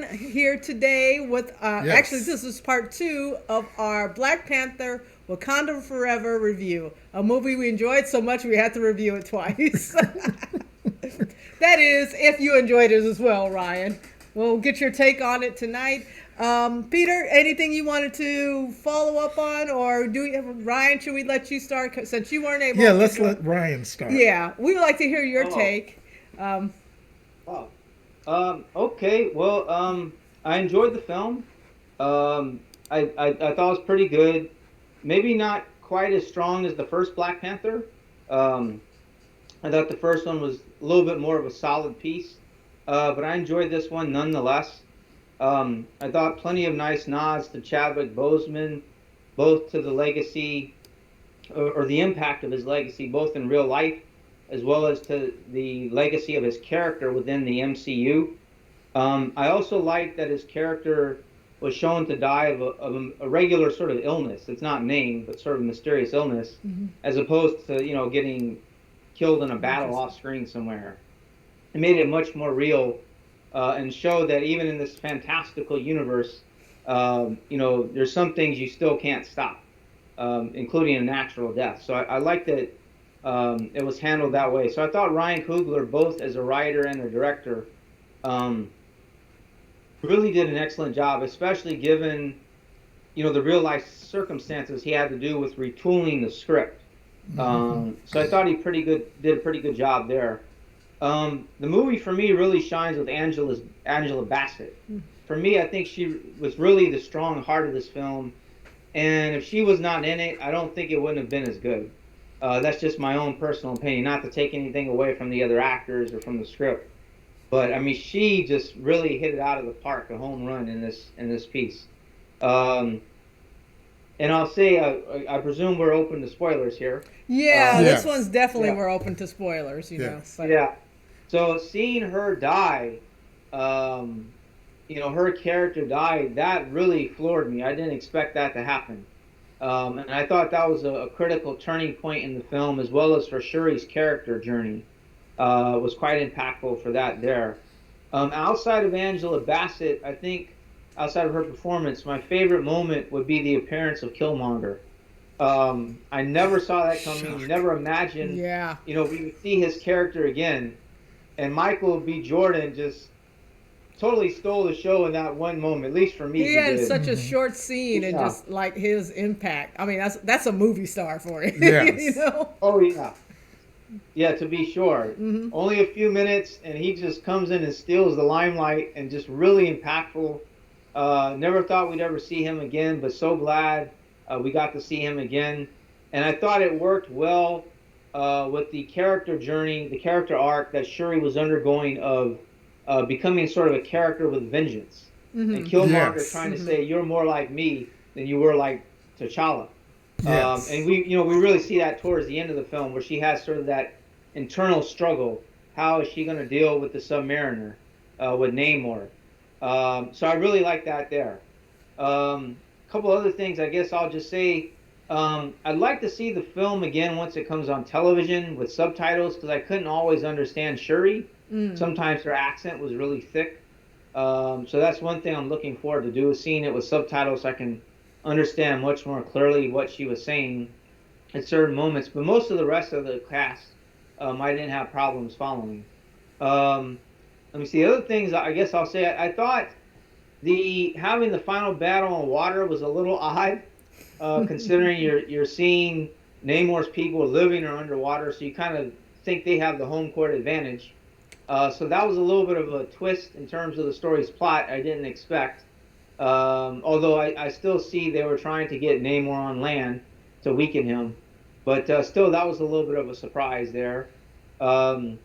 Ryan here today with, actually, Yes. this is part two of our Black Panther Wakanda Forever review. A movie we enjoyed so much we had to review it twice. That is, if you enjoyed it as well, Ryan. We'll get your take on it tonight. Peter, anything you wanted to follow up on, or Ryan? Should we let you start since you weren't able? Yeah, to let's join? let Ryan start. Yeah, we would like to hear your Oh, take. Um, oh. Okay. Well, I enjoyed the film. I thought it was pretty good. Maybe not quite as strong as the first Black Panther. Um, I thought the first one was a little bit more of a solid piece, but I enjoyed this one nonetheless. I thought plenty of nice nods to Chadwick Boseman, both to the legacy or the impact of his legacy, both in real life as well as to the legacy of his character within the MCU. I also like that his character was shown to die of a regular sort of illness. It's not named, but sort of mysterious illness, as opposed to getting killed in a battle off screen somewhere. It made it much more real and showed that even in this fantastical universe, there's some things you still can't stop, including a natural death. So I like that it was handled that way. So I thought Ryan Coogler, both as a writer and a director, um, really did an excellent job, especially given the real life circumstances he had to do with retooling the script. So I thought he did a pretty good job there. The movie for me really shines with Angela Bassett. For me, I think she was really the strong heart of this film, and if she was not in it, I don't think it wouldn't have been as good. That's just my own personal opinion, not to take anything away from the other actors or from the script. But I mean, she just really hit it out of the park, a home run in this piece. Um, and I'll say, I presume we're open to spoilers here. yeah, Um, this one's Yes. definitely yeah, we're open to spoilers, Yes. But yeah. So seeing her die, um, her character died, that really floored me. I didn't expect that to happen. And I thought that was a critical turning point in the film, as well as for Shuri's character journey. Was quite impactful for that there. Outside of Angela Bassett, I think outside of her performance, my favorite moment would be the appearance of Killmonger. I never saw that coming. Shock. Never imagined, yeah, we would see his character again. And Michael B. Jordan just totally stole the show in that one moment. At least for me, he he had did. such a short scene and Yeah. just like his impact. I mean, that's a movie star for you, you Yes. know. Oh yeah. Yeah, to be sure. Only a few minutes, and he just comes in and steals the limelight and just really impactful. Never thought we'd ever see him again, but so glad we got to see him again. And I thought it worked well with the character journey, the character arc that Shuri was undergoing of becoming sort of a character with vengeance. And Killmonger Yes. trying to say, "You're more like me than you were like T'Challa." Yes. And we really see that towards the end of the film, where she has sort of that internal struggle. How is she going to deal with the Submariner, with Namor? So I really like that there. A couple other things, I guess I'll just say. I'd like to see the film again once it comes on television with subtitles, because I couldn't always understand Shuri. Sometimes her accent was really thick. So that's one thing I'm looking forward to do, is seeing it with subtitles so I can understand much more clearly what she was saying at certain moments. But most of the rest of the cast, I didn't have problems following. Um, Let me see. The other things I guess I'll say, I thought the having the final battle on water was a little odd, considering you're seeing Namor's people living or underwater, so you kind of think they have the home court advantage. So that was a little bit of a twist in terms of the story's plot I didn't expect. Although I still see they were trying to get Namor on land to weaken him. But still, that was a little bit of a surprise there. Um,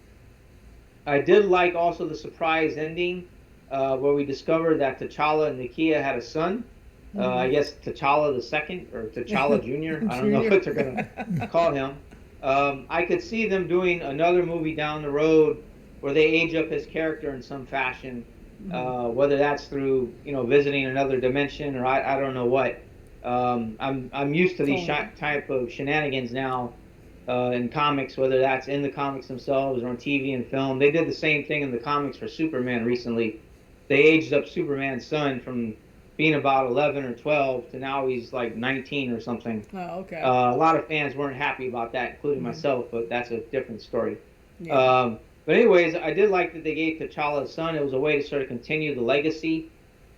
I did like also the surprise ending, where we discovered that T'Challa and Nakia had a son. I guess T'Challa the second, or T'Challa Junior. I don't know Junior. what they're gonna call him. I could see them doing another movie down the road where they age up his character in some fashion, whether that's through visiting another dimension, or I don't know what. I'm used to these Totally. type of shenanigans now in comics, whether that's in the comics themselves or on TV and film. They did the same thing in the comics for Superman recently. they aged up Superman's son from being about 11 or 12 to now he's like 19 or something. Oh, okay. A lot of fans weren't happy about that, including myself, but that's a different story. Yeah. But anyways, I did like that they gave T'Challa a son. It was a way to sort of continue the legacy.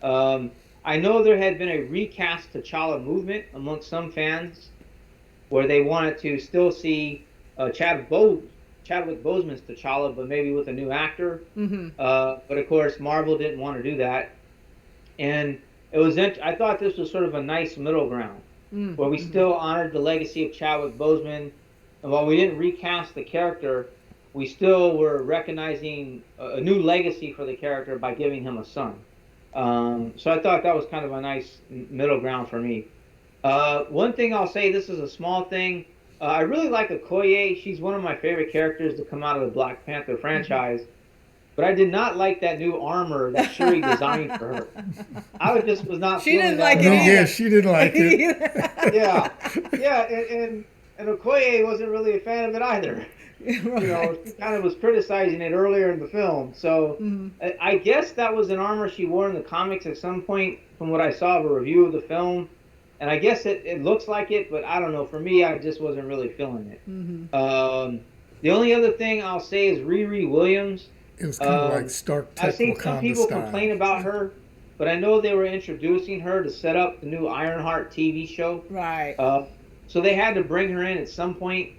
I know there had been a recast T'Challa movement amongst some fans where they wanted to still see Chadwick Boseman's T'Challa, but maybe with a new actor. But of course, Marvel didn't want to do that, and it was. I thought this was sort of a nice middle ground where we still honored the legacy of Chadwick Boseman, and while we didn't recast the character, we still were recognizing a new legacy for the character by giving him a son. So I thought that was kind of a nice middle ground for me. One thing I'll say, this is a small thing. I really like Okoye. She's one of my favorite characters to come out of the Black Panther franchise. But I did not like that new armor that Shuri designed for her. I just was not. She didn't like it No, either. yeah, she didn't like it. And Okoye wasn't really a fan of it either. Right. You know, she kind of was criticizing it earlier in the film. So I guess that was an armor she wore in the comics at some point, from what I saw of a review of the film. And I guess it looks like it, but I don't know. For me, I just wasn't really feeling it. The only other thing I'll say is Riri Williams. It was kind of like Stark Tech I've seen some Wakanda people style. complain about her, but I know they were introducing her to set up the new Ironheart TV show. Right. So they had to bring her in at some point.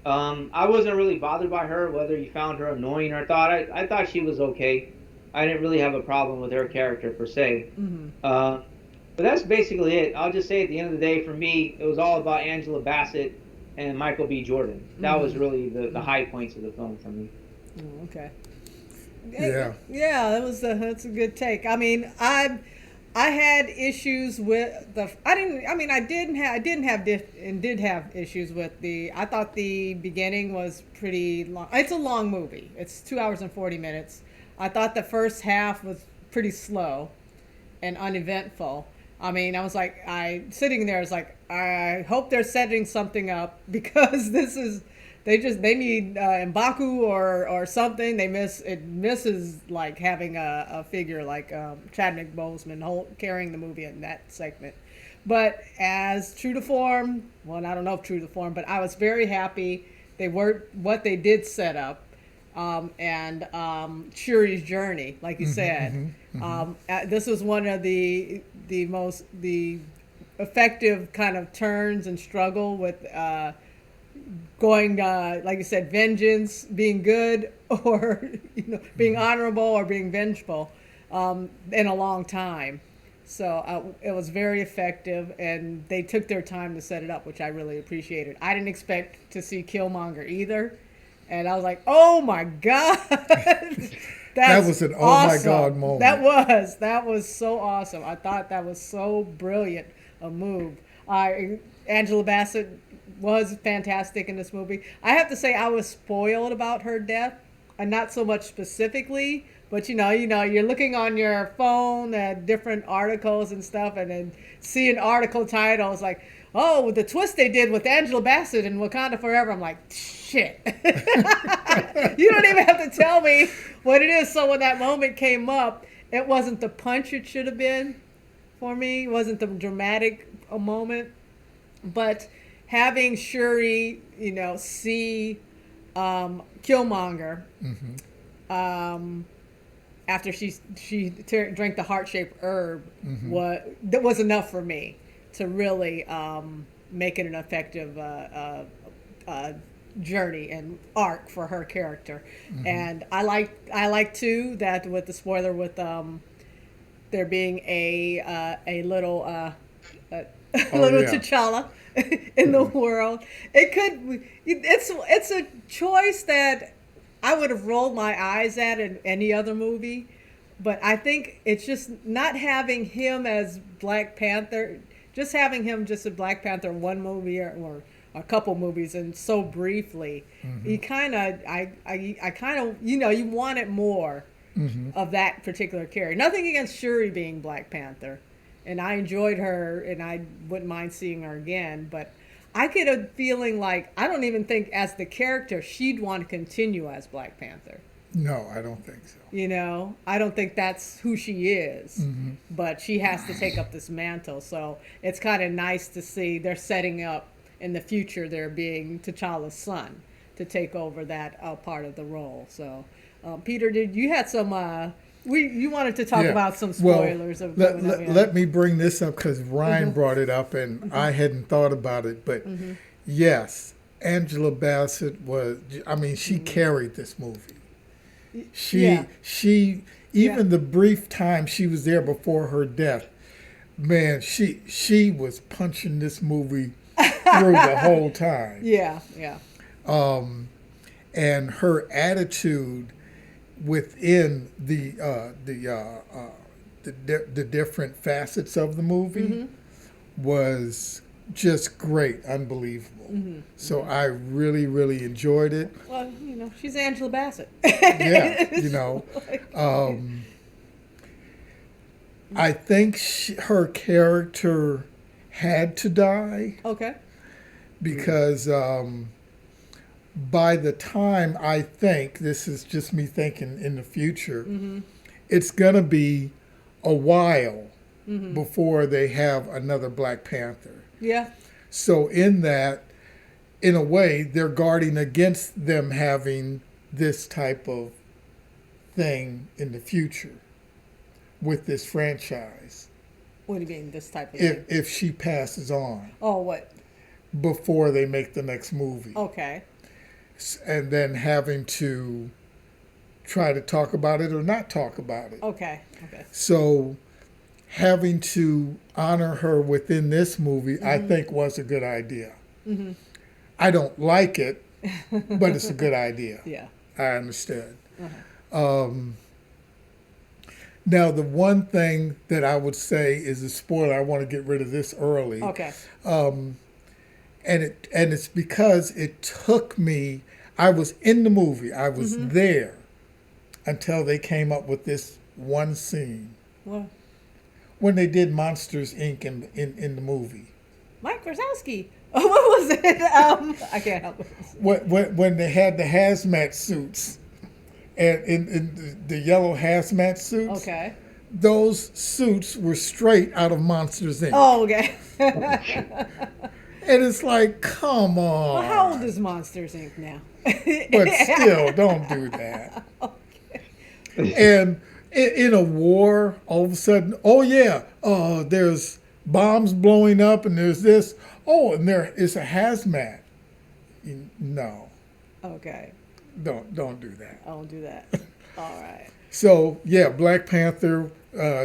I wasn't really bothered by her, whether you found her annoying or thought. I thought she was okay. I didn't really have a problem with her character per se. But that's basically it. I'll just say at the end of the day, for me, it was all about Angela Bassett and Michael B. Jordan. That was really the high points of the film for me. Oh, okay. Yeah. Yeah, that's a good take. I mean, I had issues with I did have issues with I thought the beginning was pretty long. It's a long movie. It's 2 hours and 40 minutes. I thought the first half was pretty slow and uneventful. I mean, I was like, sitting there, I was like, I hope they're setting something up, because they need M'Baku or something. It misses like having a figure like Chadwick Boseman carrying the movie in that segment. But as true to form, well, I don't know if true to form, but I was very happy they were what they did set up. And Shuri's journey, like you said, this was one of the most effective kind of turns and struggle with going, like you said, vengeance, being good, or being honorable, or being vengeful, in a long time. So it was very effective, and they took their time to set it up, which I really appreciated. I didn't expect to see Killmonger either. And I was like, oh my God. That was an awesome. Oh my God moment. That was so awesome. I thought that was so brilliant a move. Angela Bassett was fantastic in this movie. I have to say I was spoiled about her death, and not so much specifically, but you're looking on your phone at different articles and stuff, and then seeing article titles like, oh, the twist they did with Angela Bassett in Wakanda Forever. I'm like, shit. You don't even have to tell me what it is. So when that moment came up, it wasn't the punch it should have been for me. It wasn't the dramatic moment. But having Shuri, see Killmonger after she drank the heart-shaped herb, that was enough for me to really make it an effective journey and arc for her character. And I like too that with the spoiler with there being a little T'Challa in the world. It's a choice that I would have rolled my eyes at in any other movie, but I think it's just not having him as Black Panther. Just having him just a Black Panther in one movie or a couple movies, and so briefly, you kind of, you wanted more of that particular character. Nothing against Shuri being Black Panther, and I enjoyed her, and I wouldn't mind seeing her again, but I get a feeling like, I don't even think as the character she'd want to continue as Black Panther. No, I don't think so. You know, I don't think that's who she is, Mm-hmm. but she has to take up this mantle. So it's kind of nice to see they're setting up in the future there being T'Challa's son to take over that part of the role. So, Peter, did you had some? You wanted to talk about some spoilers of let me bring this up because Ryan brought it up and I hadn't thought about it. But yes, Angela Bassett was. I mean, she carried this movie. She even the brief time she was there before her death, man, she was punching this movie through the whole time. Yeah. And her attitude within the different facets of the movie was just great, unbelievable. So I really, really enjoyed it. Well, you know, she's Angela Bassett. Yeah, you know. I think her character had to die. Okay. Because by the time, I think, this is just me thinking in the future, it's going to be a while before they have another Black Panther. Yeah. So in that, in a way, they're guarding against them having this type of thing in the future with this franchise. What do you mean, this type of thing? If she passes on. Oh, what? Before they make the next movie. Okay. And then having to try to talk about it or not talk about it. Okay. So having to honor her within this movie, I think was a good idea. I don't like it, but it's a good idea. Yeah. I understand. Now, the one thing that I would say is a spoiler. I want to get rid of this early. Okay. And it's because it took me. I was in the movie. I was there until they came up with this one scene. What? When they did Monsters Inc. in the movie. Mike Wazowski. What was it? I can't help it. When they had the hazmat suits, and in the yellow hazmat suits. Okay. Those suits were straight out of Monsters Inc. Oh, okay. And it's like, come on. Well, how old is Monsters Inc. now? But still, don't do that. Okay. And in a war, all of a sudden, there's bombs blowing up and there's this. Oh, and there is a hazmat. No. Okay. Don't do that. I won't do that. All right. So, yeah, Black Panther,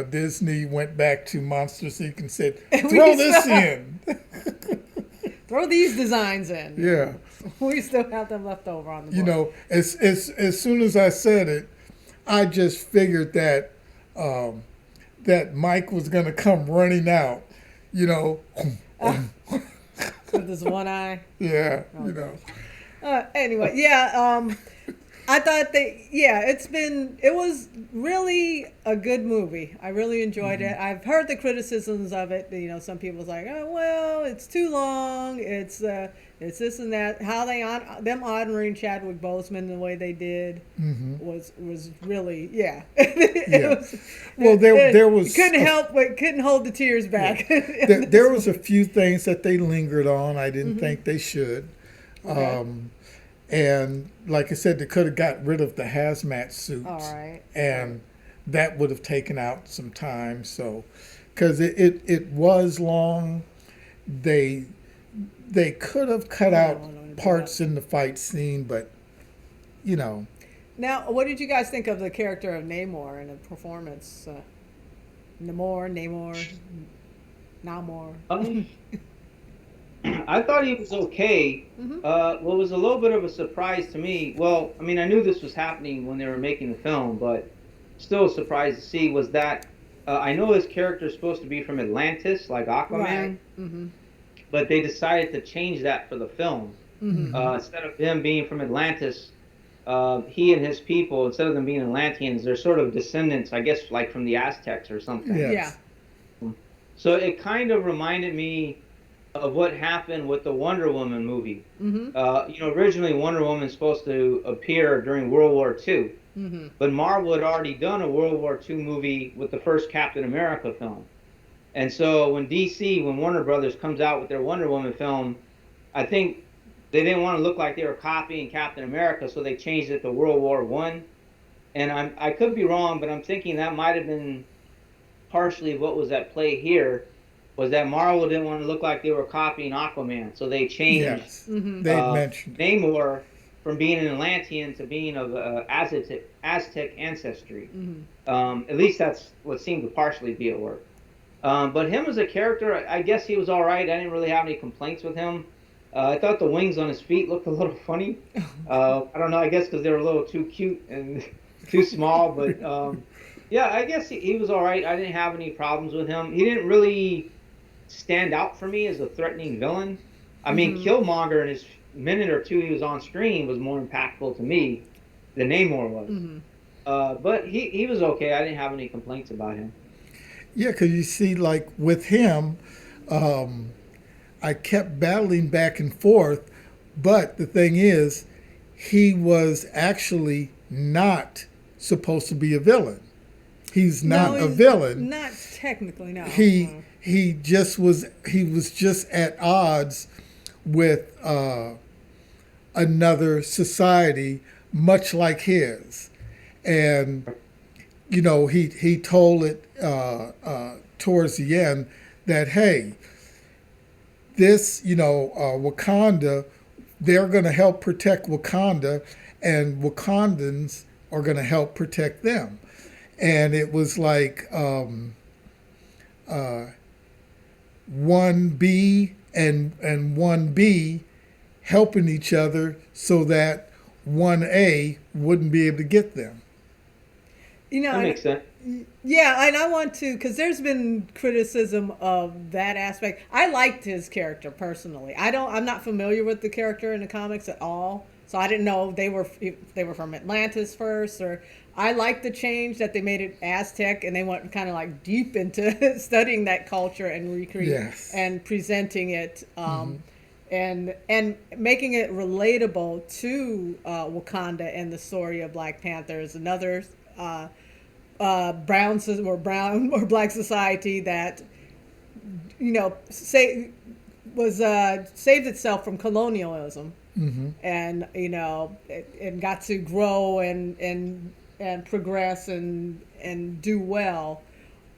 Disney went back to Monsters Inc. and said, throw this in. Throw these designs in. Yeah. We still have them left over on the board. You know, as soon as I said it, I just figured that that Mike was going to come running out, you know. With his one eye. Yeah, oh, you know. Anyway, yeah, I thought it was really a good movie. I really enjoyed it. I've heard the criticisms of it. You know, some people's like, oh, well, it's too long. It's this and that. How them honoring Chadwick Boseman the way they did was really, yeah. There was couldn't hold the tears back. Yeah. There was a few things that they lingered on. I didn't think they should. Okay. And like I said, they could have got rid of the hazmat suits. All right. And that would have taken out some time. So, because it was long, they could have cut out parts in the fight scene, but, you know. Now, what did you guys think of the character of Namor and the performance? Namor. I thought he was okay. What was a little bit of a surprise to me, well, I mean, I knew this was happening when they were making the film, but still a surprise to see was that I know his character is supposed to be from Atlantis, like Aquaman, right. But they decided to change that for the film. Instead of him being from Atlantis, he and his people, instead of them being Atlanteans, they're sort of descendants, I guess, like from the Aztecs or something. Yes. Yeah. So it kind of reminded me of what happened with the Wonder Woman movie. Originally Wonder Woman's supposed to appear during World War II. But Marvel had already done a World War II movie with the first Captain America film. And so when Warner Brothers comes out with their Wonder Woman film, I think they didn't want to look like they were copying Captain America, so they changed it to World War One. And I could be wrong, but I'm thinking that might have been partially what was at play here, was that Marvel didn't want to look like they were copying Aquaman, so they changed Yes, they mentioned it. Namor from being an Atlantean to being of Aztec ancestry. At least that's what seemed to partially be at work. But him as a character, I guess he was all right. I didn't really have any complaints with him. I thought the wings on his feet looked a little funny. I don't know. I guess because they were a little too cute and too small. But yeah, I guess he was all right. I didn't have any problems with him. He didn't really stand out for me as a threatening villain. I mean, Killmonger in his minute or two he was on screen was more impactful to me than Namor was. But he was okay. I didn't have any complaints about him. Yeah, because you see, like with him, I kept battling back and forth, but the thing is, he was actually not supposed to be a villain. He's not a villain. Not technically, no. He just was. He was just at odds with another society, much like his, and you know, he told it towards the end that, hey, this, you know, Wakanda, they're going to help protect Wakanda, and Wakandans are going to help protect them. And it was like 1B and 1B helping each other so that 1A wouldn't be able to get them. You know, that makes sense. Yeah, and I want to, because there's been criticism of that aspect. I liked his character personally. I'm not familiar with the character in the comics at all, so I didn't know if they were from Atlantis first. Or I liked the change that they made it Aztec, and they went kind of like deep into studying that culture and recreating and presenting it, and making it relatable to Wakanda and the story of Black Panther is another. Brown or black society that, you know, saved itself from colonialism, and you know, and got to grow and progress and do well.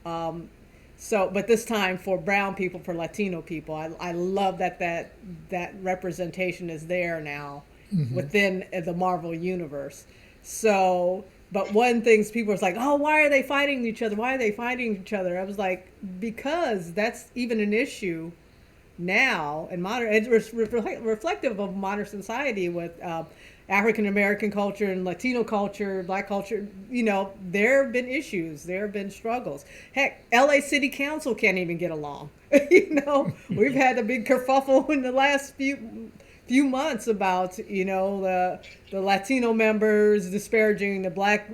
But this time for brown people, for Latino people, I love that representation is there now within the Marvel universe. So. But one thing people are like, oh, why are they fighting each other? Why are they fighting each other? I was like, because that's even an issue now in modern. It's reflective of modern society with African American culture and Latino culture, Black culture. You know, there have been issues. There have been struggles. Heck, LA City Council can't even get along. You know, we've had a big kerfuffle in the last few months about, you know, the Latino members disparaging the black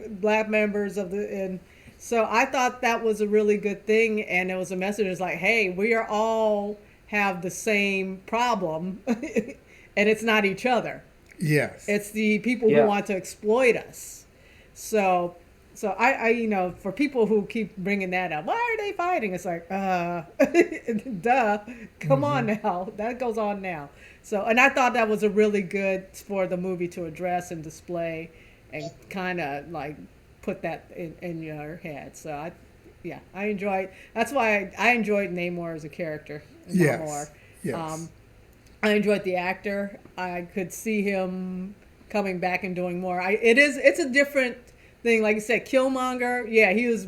members and so I thought that was a really good thing, and it was a message that's like, hey, we are all have the same problem and it's not each other. Yes. It's the people who want to exploit us. So I you know, for people who keep bringing that up, why are they fighting? It's like, duh, come on now. That goes on now. So, and I thought that was a really good for the movie to address and display and kind of like put that in your head. So I enjoyed, that's why I enjoyed Namor as a character more. Yes. I enjoyed the actor. I could see him coming back and doing more. It's a different thing. Like you said, Killmonger, he's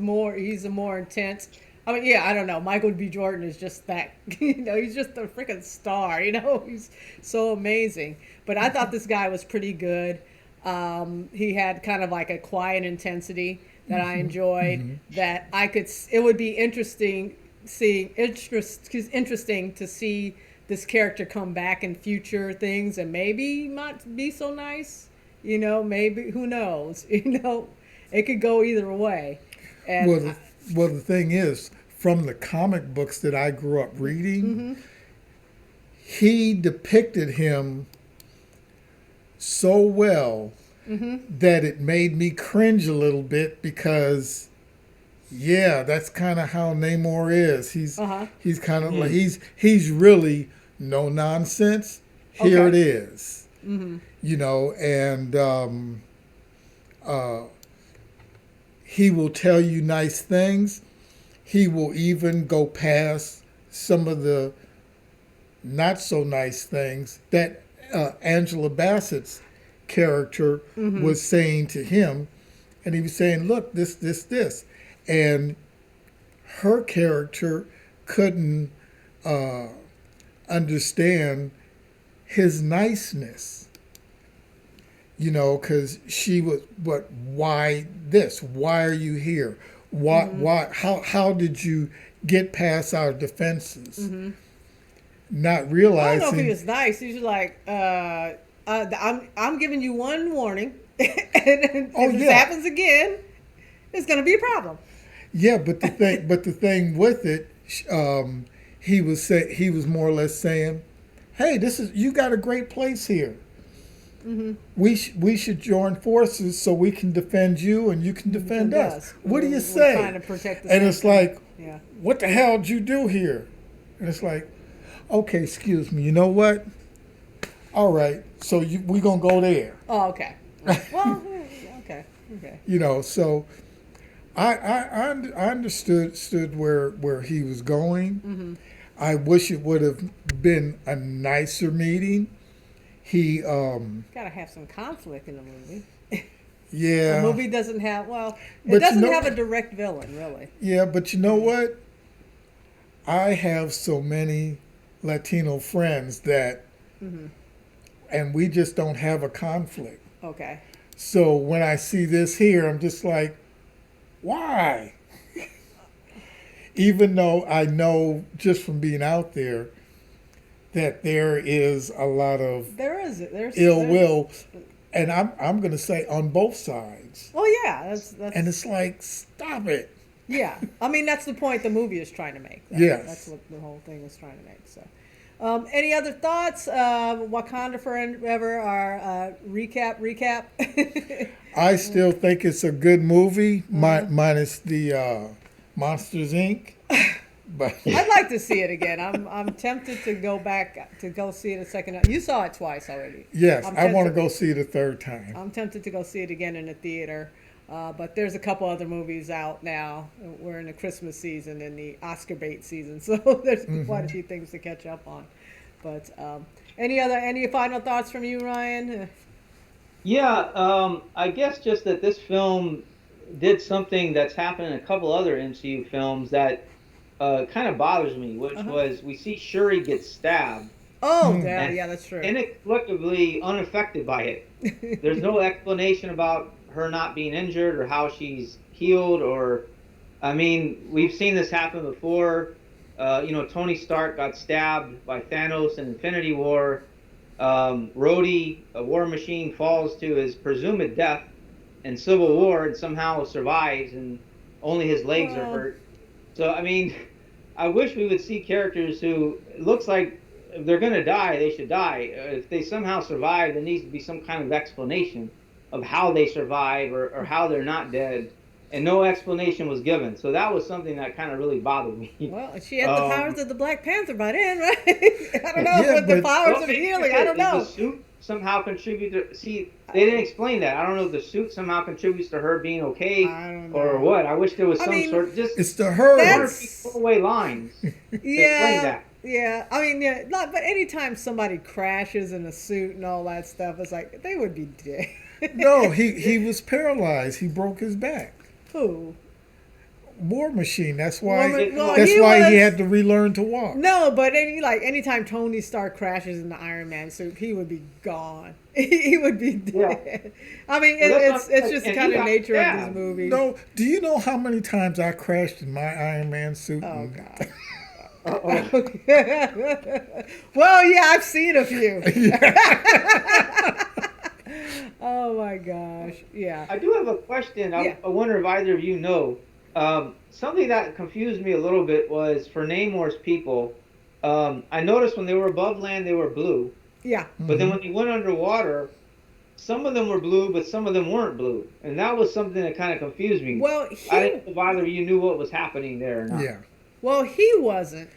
a more intense. I mean, I don't know. Michael B. Jordan is just that, you know, he's just a freaking star, you know, he's so amazing. But I thought this guy was pretty good. He had kind of like a quiet intensity that I enjoyed, that it would be interesting to see this character come back in future things and maybe not be so nice, you know, maybe, who knows, you know, it could go either way. And well, the thing is, from the comic books that I grew up reading, he depicted him so well that it made me cringe a little bit because, yeah, that's kind of how Namor is. He's kind of like he's really no nonsense. Here it is, you know, and he will tell you nice things. He will even go past some of the not so nice things that Angela Bassett's character was saying to him. And he was saying, look, this. And her character couldn't understand his niceness. You know, because she was, but why this? Why are you here? Why? How did you get past our defenses? Not realizing. I don't know if he was nice. He was like, I'm giving you one warning, and if this happens again, it's going to be a problem. Yeah, but the thing with it, he was more or less saying, "Hey, you got a great place here. We should join forces so we can defend you and you can defend us. What do you say?" Trying to protect the and it's like, yeah. What the hell did you do here? And it's like, okay, excuse me. You know what? All right, so we're gonna go there. Oh, okay. Well, okay. You know, so I understood where he was going. I wish it would have been a nicer meeting. He gotta have some conflict in the movie. Yeah. The movie doesn't have it doesn't have a direct villain, really. Yeah, but you know what? I have so many Latino friends that and we just don't have a conflict. Okay. So when I see this here, I'm just like, why? Even though I know just from being out there that there is a lot of there's ill will, and I'm going to say on both sides. Oh yeah, that's and it's like, stop it. Yeah, I mean that's the point the movie is trying to make. Yes, that's what the whole thing is trying to make. So, any other thoughts? Wakanda Forever, our recap. I still think it's a good movie, minus the Monsters Inc. But I'd like to see it again. I'm tempted to go back to go see it a second time. You saw it twice already. Yes, I want to go see it a third time. I'm tempted to go see it again in the theater. But there's a couple other movies out now. We're in the Christmas season and the Oscar bait season, so there's quite a few things to catch up on. But any final thoughts from you, Ryan? Yeah, I guess just that this film did something that's happened in a couple other MCU films that kind of bothers me, which was we see Shuri get stabbed. Oh, yeah, that's true. Inexplicably unaffected by it. There's no explanation about her not being injured or how she's healed, or I mean, we've seen this happen before. Tony Stark got stabbed by Thanos in Infinity War. Rhodey, a war machine, falls to his presumed death in Civil War and somehow survives, and only his legs are hurt. So, I mean, I wish we would see characters who, it looks like if they're going to die, they should die. If they somehow survive, there needs to be some kind of explanation of how they survive or how they're not dead. And no explanation was given. So that was something that kind of really bothered me. Well, she had the powers of the Black Panther by then, right? I don't know, with the powers of healing, I don't know. Did the suit somehow contribute to... See, they didn't explain that. I don't know if the suit somehow contributes to her being okay or what. I wish there was some sort of... Just, it's the her. That's... Throwaway lines to explain that. Yeah, I mean, but anytime somebody crashes in a suit and all that stuff, it's like, they would be dead. No, he was paralyzed. He broke his back. Who? War Machine. That's why. He had to relearn to walk. No, but anytime Tony Stark crashes in the Iron Man suit, he would be gone. He would be dead. Yeah. I mean, it's just the kind of nature of this movie. No, do you know how many times I crashed in my Iron Man suit? Oh God. Well, yeah, I've seen a few. Oh my gosh, yeah. I do have a question. I wonder if either of you know. Something that confused me a little bit was for Namor's people. I noticed when they were above land, they were blue. Yeah. But then when they went underwater, some of them were blue, but some of them weren't blue, and that was something that kind of confused me. Well, I didn't know whether you knew what was happening there or not. Yeah. well, he wasn't.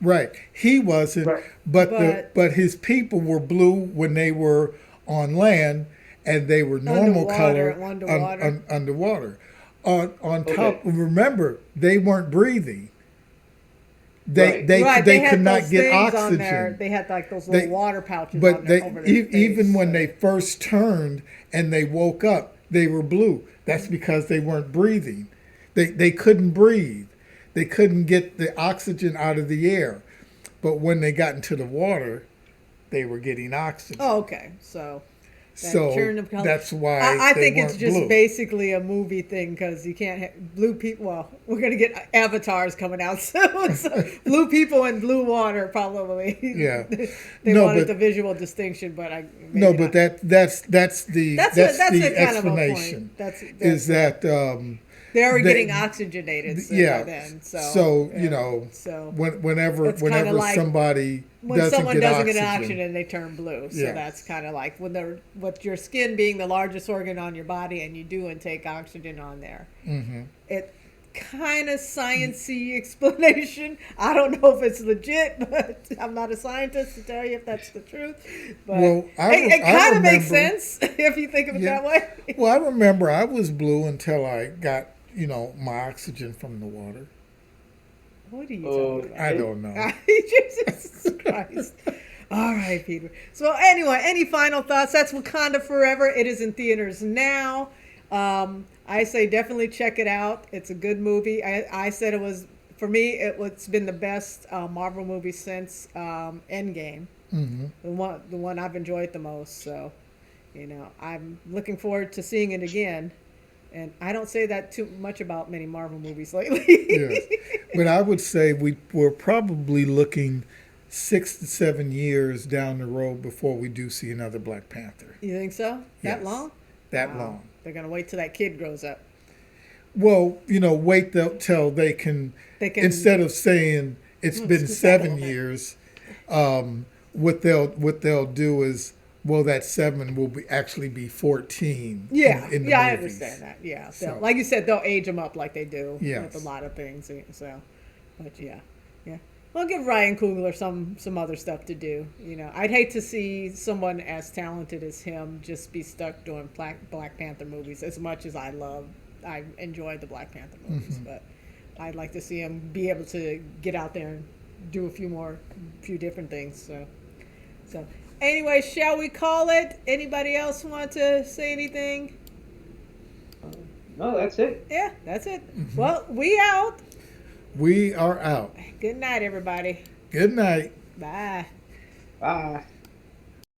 Right. He wasn't, Right. but his people were blue when they were on land, and they were normal color underwater. On top, remember, they weren't breathing. They had could not those get things on there. oxygen. They had like those little water pouches But on there over their face, even when so. they first turned and they woke up, they were blue. That's because they weren't breathing. They couldn't breathe. They couldn't get the oxygen out of the air. But when they got into the water, they were getting oxygen. Oh, okay. So So that's why I they think it's weren't just blue. basically a movie thing because you can't have blue people. Well, we're gonna get avatars coming out soon. So blue people and blue water probably. Yeah. they No, wanted but- the visual distinction, but I No, maybe but not. that's the That's the kind of a explanation. point. That's Is that they were they- getting oxygenated yeah. by then. So yeah. you know, So whenever it's kinda like somebody when doesn't someone get doesn't oxygen, get oxygen, they turn blue. So Yeah. that's kind of like when they're with your skin being the largest organ on your body, and you do intake oxygen on there. Mm-hmm. It kind of sciencey explanation. I don't know if it's legit, but I'm not a scientist to tell you if that's the truth. But Well, it kind of makes remember- sense if you think of it Yeah. that way. Well, I remember I was blue until I got my oxygen from the water. What are you Oh, talking about? I don't know. Jesus Christ. All right, Peter. So anyway, any final thoughts? That's Wakanda Forever. It is in theaters now. I say definitely check it out. It's a good movie. I said it was, for me, it's been the best Marvel movie since Endgame. Mm-hmm. The one I've enjoyed the most. So, I'm looking forward to seeing it again. And I don't say that too much about many Marvel movies lately. Yes. But I would say we're probably looking 6 to 7 years down the road before we do see another Black Panther. You think so? That Yes. long? That Wow. long. They're gonna wait till that kid grows up. Well, wait till they can, instead of saying it's been scoot back a 7 little bit. years, what they'll do is, well, that 7 will actually be 14. Yeah, in the I movies. understand that. Yeah, So- like you said, they'll age them up like they do Yes. with a lot of things. So, but yeah. Well, give Ryan Coogler some other stuff to do. I'd hate to see someone as talented as him just be stuck doing Black Panther movies. As much as I enjoyed the Black Panther movies, Mm-hmm. but I'd like to see him be able to get out there and do a few different things. So anyway, shall we call it? Anybody else want to say anything? No, that's it. Yeah, that's it. Mm-hmm. Well, we out. We are out. Good night, everybody. Good night. Bye. Bye.